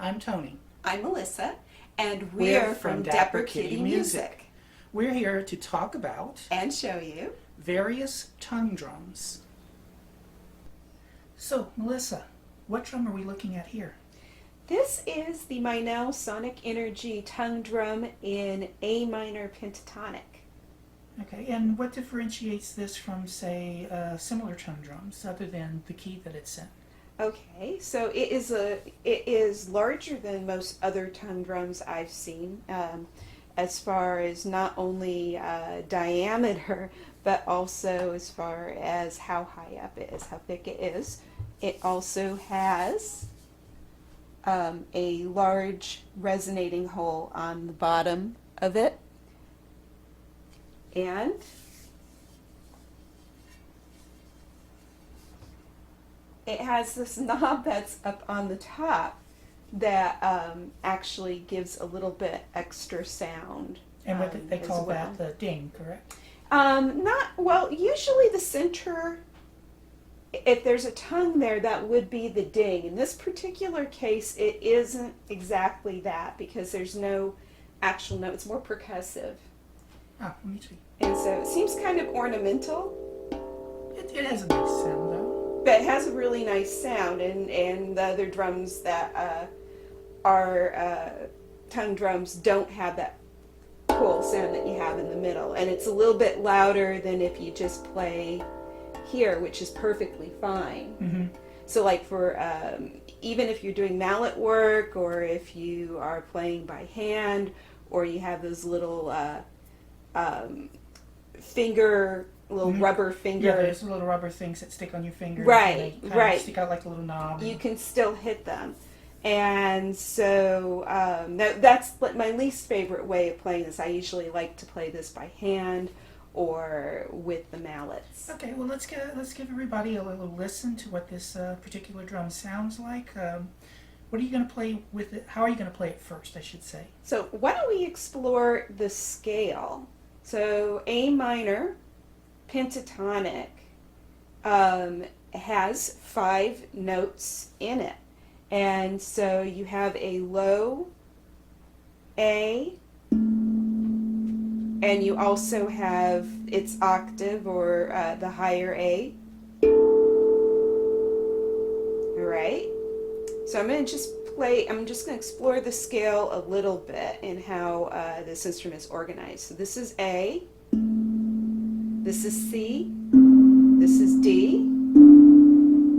I'm Tony. I'm Melissa, and we're from Dapper Kitty Music. We're here to talk about And show you. various tongue drums. So, Melissa, what drum are we looking at here? This is the Meinl Sonic Energy tongue drum in A minor pentatonic. Okay, and what differentiates this from, say, similar tongue drums, other than the key that it's in? Okay, so it is larger than most other tongue drums I've seen, as far as not only diameter, but also as far as how high up it is, how thick it is. It also has a large resonating hole on the bottom of it, and it has this knob that's up on the top that actually gives a little bit extra sound. And what they call well. that the ding, correct? Usually the center, if there's a tongue there, that would be the ding. In this particular case, it isn't exactly that because there's no actual note. It's more percussive. Ah, let me see. And so it seems kind of ornamental. It has a nice sound, though. But it has a really nice sound, and the other drums that are tongue drums don't have that cool sound that you have in the middle. And it's a little bit louder than if you just play here, which is perfectly fine. Mm-hmm. So like for, even if you're doing mallet work, or if you are playing by hand, or you have those little little Mm-hmm. rubber finger. Yeah, there's little rubber things that stick on your fingers. Right, and they kind right. of stick out like a little knob. You can still hit them. And so that's my least favorite way of playing this. I usually like to play this by hand or with the mallets. Okay, well let's give everybody a little listen to what this particular drum sounds like. What are you going to play with it? How are you going to play it first, I should say? So why don't we explore the scale? So A minor pentatonic has 5 notes in it. And so you have a low A, and you also have its octave, or the higher A. All right. So I'm going to explore the scale a little bit and how this instrument is organized. So this is A, this is C, this is D,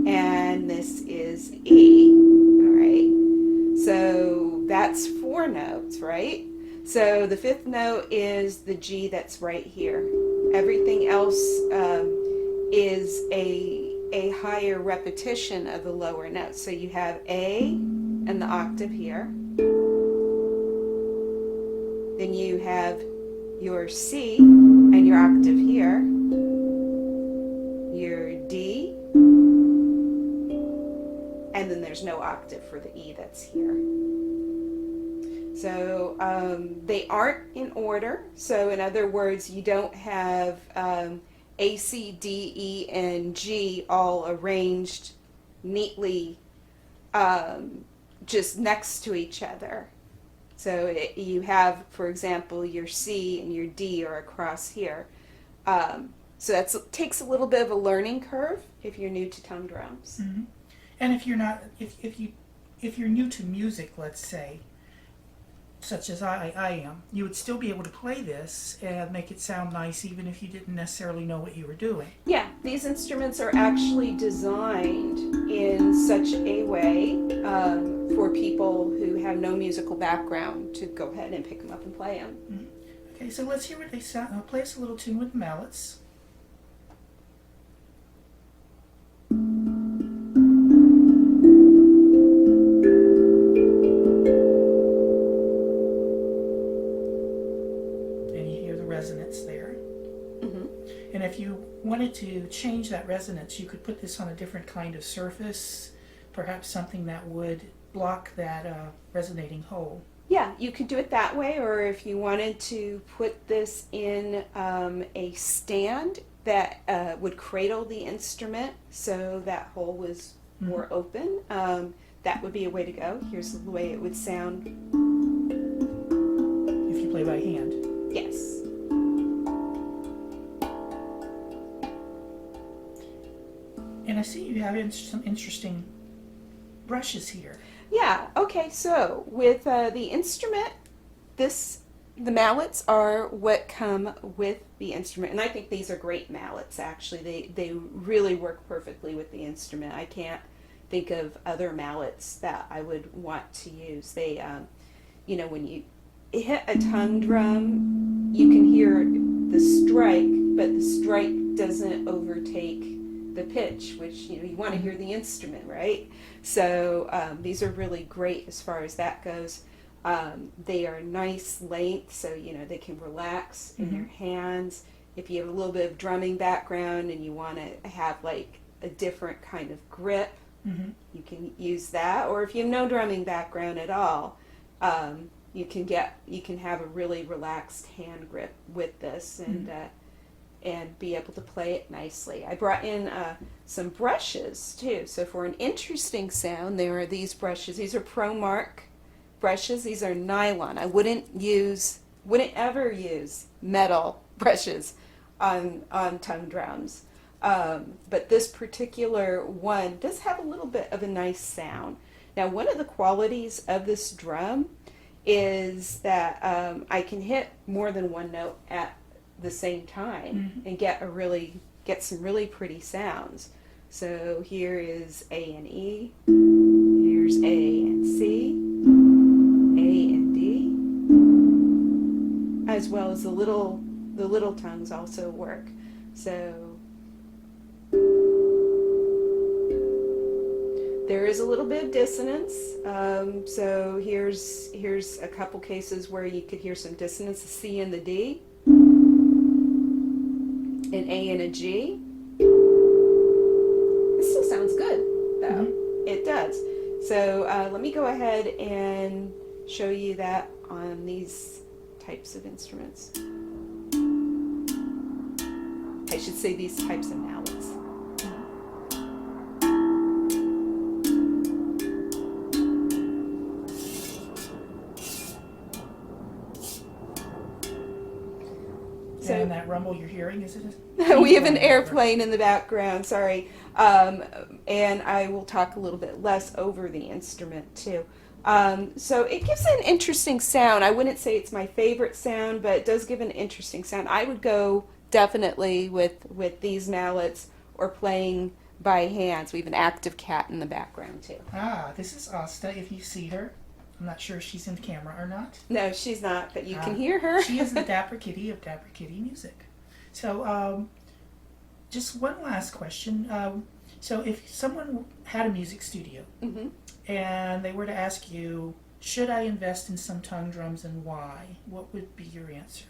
and this is E. All right. So that's 4 notes, right? So the 5th note is the G that's right here. Everything else is a higher repetition of the lower notes. So you have A and the octave here. Then you have your C and your octave here. Your D. And then there's no octave for the E that's here. So they aren't in order. So in other words, you don't have A, C, D, E, and G all arranged neatly just next to each other. So you have, for example, your C and your D are across here. So that takes a little bit of a learning curve if you're new to tongue drums. Mm-hmm. And if you're not, if you're new to music, let's say, such as I am, you would still be able to play this and make it sound nice even if you didn't necessarily know what you were doing. Yeah, these instruments are actually designed in such a way for people who have no musical background to go ahead and pick them up and play them. Mm-hmm. Okay, so let's hear what they sound. Play us a little tune with the mallets. Resonance there. Mm-hmm. And if you wanted to change that resonance, you could put this on a different kind of surface, perhaps something that would block that resonating hole. Yeah, you could do it that way, or if you wanted to put this in a stand that would cradle the instrument so that hole was more open, that would be a way to go. Here's the way it would sound. If you play by hand. Yes. And I see you have some interesting brushes here. Yeah, okay, so with the instrument, the mallets are what come with the instrument, and I think these are great mallets, actually. They really work perfectly with the instrument. I can't think of other mallets that I would want to use. They, when you hit a tongue drum, you can hear the strike, but the strike doesn't overtake the pitch, which you want to hear the instrument, right? So these are really great as far as that goes. They are nice length, so they can relax in your hands. If you have a little bit of drumming background and you want to have like a different kind of grip, you can use that. Or if you have no drumming background at all, you can have a really relaxed hand grip with this, and be able to play it nicely. I brought in some brushes too. So for an interesting sound, there are these brushes. These are ProMark brushes. These are nylon. I wouldn't ever use metal brushes on tongue drums. But this particular one does have a little bit of a nice sound. Now, one of the qualities of this drum is that I can hit more than one note at the same time and get some really pretty sounds. So here is A and E, here's A and C, A and D, as well as the little tongues also work. So there is a little bit of dissonance. So here's a couple cases where you could hear some dissonance, the C and the D, an A and a G. This still sounds good, though. It does. So let me go ahead and show you that on these types of instruments. I should say these types of mallets. And that rumble you're hearing, is it? We have an airplane in the background, sorry. And I will talk a little bit less over the instrument too. So it gives an interesting sound. I wouldn't say it's my favorite sound, but it does give an interesting sound. I would go definitely with these mallets or playing by hands. We have an active cat in the background too. Ah, this is Asta, if you see her. I'm not sure if she's in the camera or not. No, she's not, but you can hear her. She is the Dapper Kitty of Dapper Kitty Music. So, just one last question. So if someone had a music studio and they were to ask you, should I invest in some tongue drums and why? What would be your answer?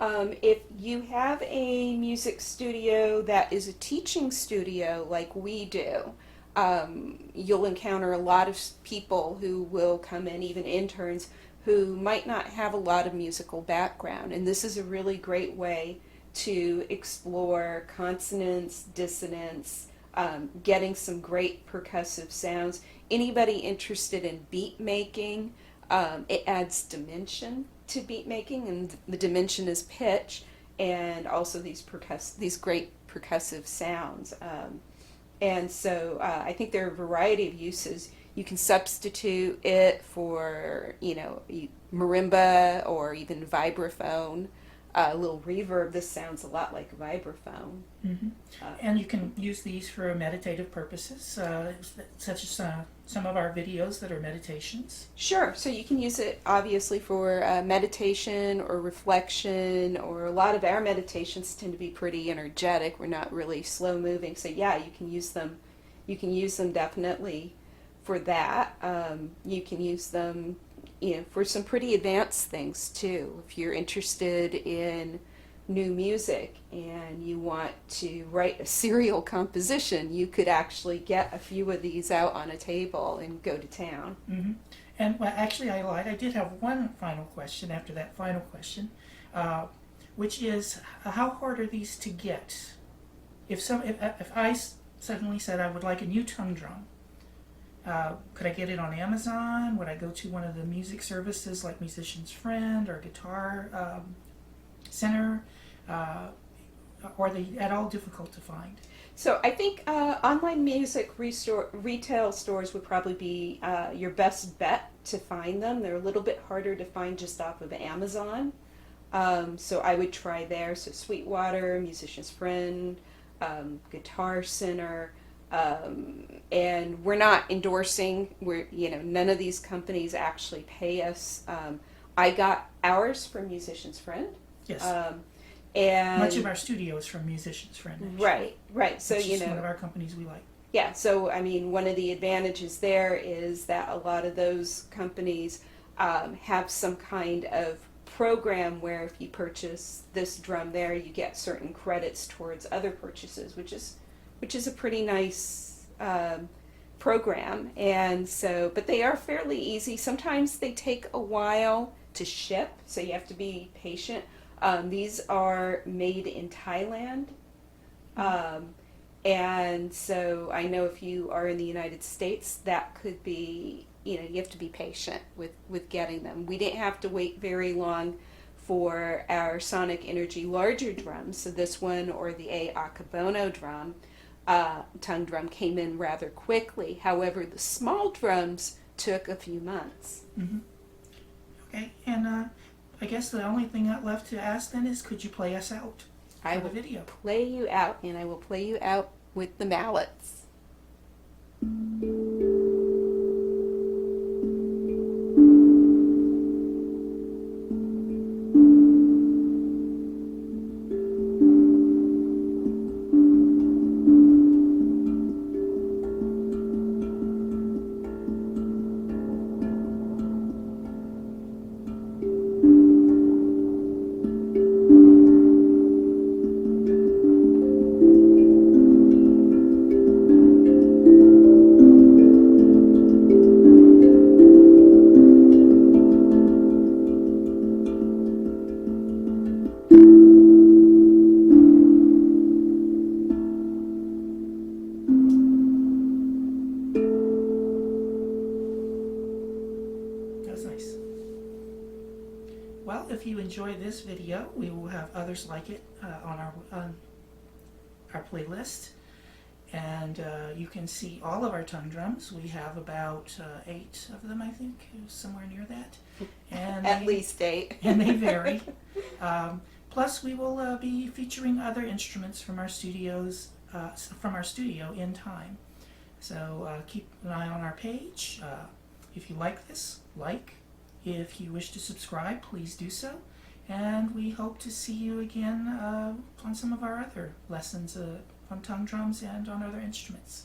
If you have a music studio that is a teaching studio like we do, you'll encounter a lot of people who will come in, even interns, who might not have a lot of musical background. And this is a really great way to explore consonance, dissonance, getting some great percussive sounds. Anybody interested in beat making, it adds dimension to beat making, and the dimension is pitch, and also these great percussive sounds. And so I think there are a variety of uses. You can substitute it for, marimba or even vibraphone. A little reverb. This sounds a lot like vibraphone. And you can use these for meditative purposes, such as some of our videos that are meditations. Sure. So you can use it obviously for meditation or reflection, or a lot of our meditations tend to be pretty energetic. We're not really slow moving. So yeah, you can use them. You can use them definitely for that. You can use them for some pretty advanced things too. If you're interested in new music and you want to write a serial composition, you could actually get a few of these out on a table and go to town. And well, actually, I lied. I did have one final question after that final question, which is, how hard are these to get? If I suddenly said I would like a new tongue drum, Could I get it on Amazon? Would I go to one of the music services like Musician's Friend or Guitar Center? Or are they at all difficult to find? So I think online music retail stores would probably be your best bet to find them. They're a little bit harder to find just off of Amazon. So I would try there. So Sweetwater, Musician's Friend, Guitar Center. And we're not endorsing, none of these companies actually pay us. I got ours from Musician's Friend. Yes. And much of our studio is from Musician's Friend. Actually. Right. So, it's just one of our companies we like. Yeah, so I mean, one of the advantages there is that a lot of those companies have some kind of program where if you purchase this drum there, you get certain credits towards other purchases, which is a pretty nice program. And so, but they are fairly easy. Sometimes they take a while to ship, so you have to be patient. These are made in Thailand. And so I know if you are in the United States, that could be, you have to be patient with getting them. We didn't have to wait very long for our Sonic Energy larger drums. So this one or the A Akabono drum, tongue drum came in rather quickly. However, the small drums took a few months. Mm-hmm. Okay, and I guess the only thing left to ask then is, could you play us out? I will video. Play you out, and I will play you out with the mallets. Well, if you enjoy this video, we will have others like it on our playlist. And you can see all of our tongue drums. We have about 8 of them, I think, somewhere near that. And At least 8. And they vary. Plus, we will be featuring other instruments from our studio in time. So keep an eye on our page. If you like this, like. If you wish to subscribe, please do so. And we hope to see you again on some of our other lessons on tongue drums and on other instruments.